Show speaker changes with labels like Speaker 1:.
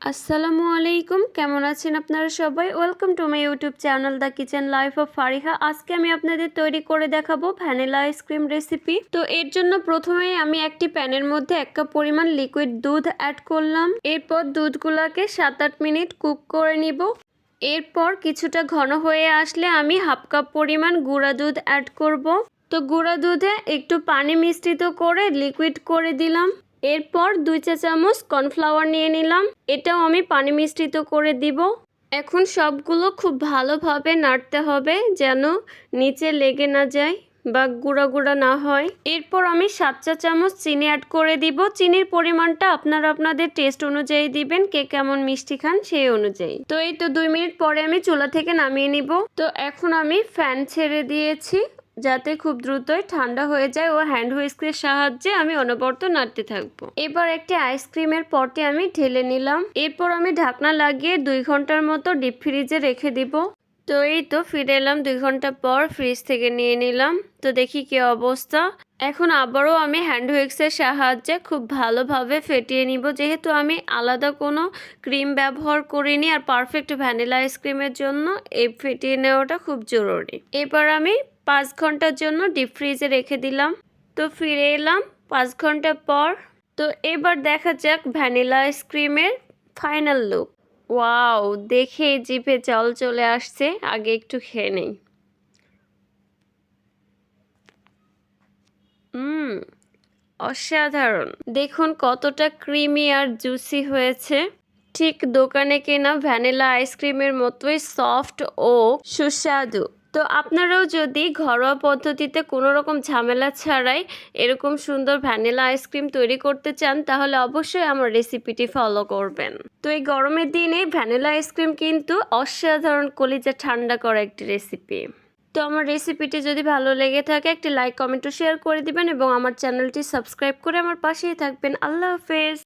Speaker 1: আসসালামু আলাইকুম, কেমন আছেন আপনারা সবাই? Welcome to my YouTube channel the kitchen life of Fariha. আজকে আমি আপনাদের তৈরি করে দেখাবো ভ্যানিলা আইসক্রিম রেসিপি। তো এর জন্য প্রথমেই আমি একটি প্যানের মধ্যে 1 কাপ পরিমাণ লিকুইড দুধ অ্যাড করলাম। এরপর দুধগুলোকে 7-8 মিনিট কুক করে নিব। এরপর কিছুটা ঘন হয়ে আসলে আমি 1/2 কাপ পরিমাণ গুঁড়া দুধ অ্যাড করব। তো গুঁড়া দুধে একটু পানি মিশ্রিত করে লিকুইড করে দিলাম। এরপর 2 চা চামচ কর্নফ্লাওয়ার নিয়ে নিলাম, এটাও আমি পানি মিশ্রিত করে দিব। এখন সবগুলো খুব ভালোভাবে নাড়তে হবে যেন নিচে লেগে না যায় বা গুঁড়া গুঁড়া না হয়। এরপর আমি 7 চা চামচ চিনি অ্যাড করে দিব। চিনির পরিমাণটা আপনারা আপনাদের টেস্ট অনুযায়ী দিবেন, কে কেমন মিষ্টি খান সেই অনুযায়ী। তো এই তো 2 মিনিট পরে আমি চুলা থেকে নামিয়ে নিব। তো এখন আমি ফ্যান ছেড়ে দিয়েছি যাতে খুব দ্রুতই ঠান্ডা হয়ে যায় ও হ্যান্ড হুইস্কের সাহায্যে আমি অনবরত নাড়তে থাকবো। এবার একটি আইসক্রিমের পটে আমি ঢেলে নিলাম। এরপর আমি ঢাকনা লাগিয়ে 2 ঘন্টার মতো ডিপ ফ্রিজে রেখে দিব। তো এই তো ফিরে এলাম 2 ঘন্টা পর, ফ্রিজ থেকে নিয়ে নিলাম। তো দেখি কি অবস্থা। এখন আবারও আমি হ্যান্ড হুইস্কের সাহায্যে খুব ভালোভাবে ফেটিয়ে নিব, যেহেতু আমি আলাদা কোনো ক্রিম ব্যবহার করিনি আর পারফেক্ট ভ্যানিলা আইসক্রিমের জন্য এই ফেটিয়ে নেওয়াটা খুব জরুরি। এবার আমি 5 ঘন্টার জন্য ডিপ ফ্রিজে রেখে দিলাম। তো ফিরে এলাম 5 ঘন্টা পর। তো এবার দেখা যাক ভ্যানিলা আইসক্রিমের ফাইনাল লুক। ওয়াও, দেখে জিভে জল চলে আসছে। আগে একটু খেয়ে নেই। অসাধারণ, দেখুন কতটা ক্রিমি আর জুসি হয়েছে। ঠিক দোকানে কেনা ভ্যানিলা আইসক্রিমের মতোই সফট ও সুস্বাদু। তো আপনারাও যদি ঘরোয়া পদ্ধতিতে কোনো রকম ঝামেলা ছাড়াই এরকম সুন্দর ভ্যানিলা আইসক্রিম তৈরি করতে চান, তাহলে অবশ্যই আমার রেসিপিটি ফলো করবেন। তো এই গরমের দিনে ভ্যানিলা আইসক্রিম কিন্তু অসাধারণ কলিজা ঠান্ডা করা একটি রেসিপি। তো আমার রেসিপিটি যদি ভালো লেগে থাকে একটি লাইক, কমেন্ট ও শেয়ার করে দিবেন এবং আমার চ্যানেলটি সাবস্ক্রাইব করে আমার পাশেই থাকবেন। আল্লাহ হাফেজ।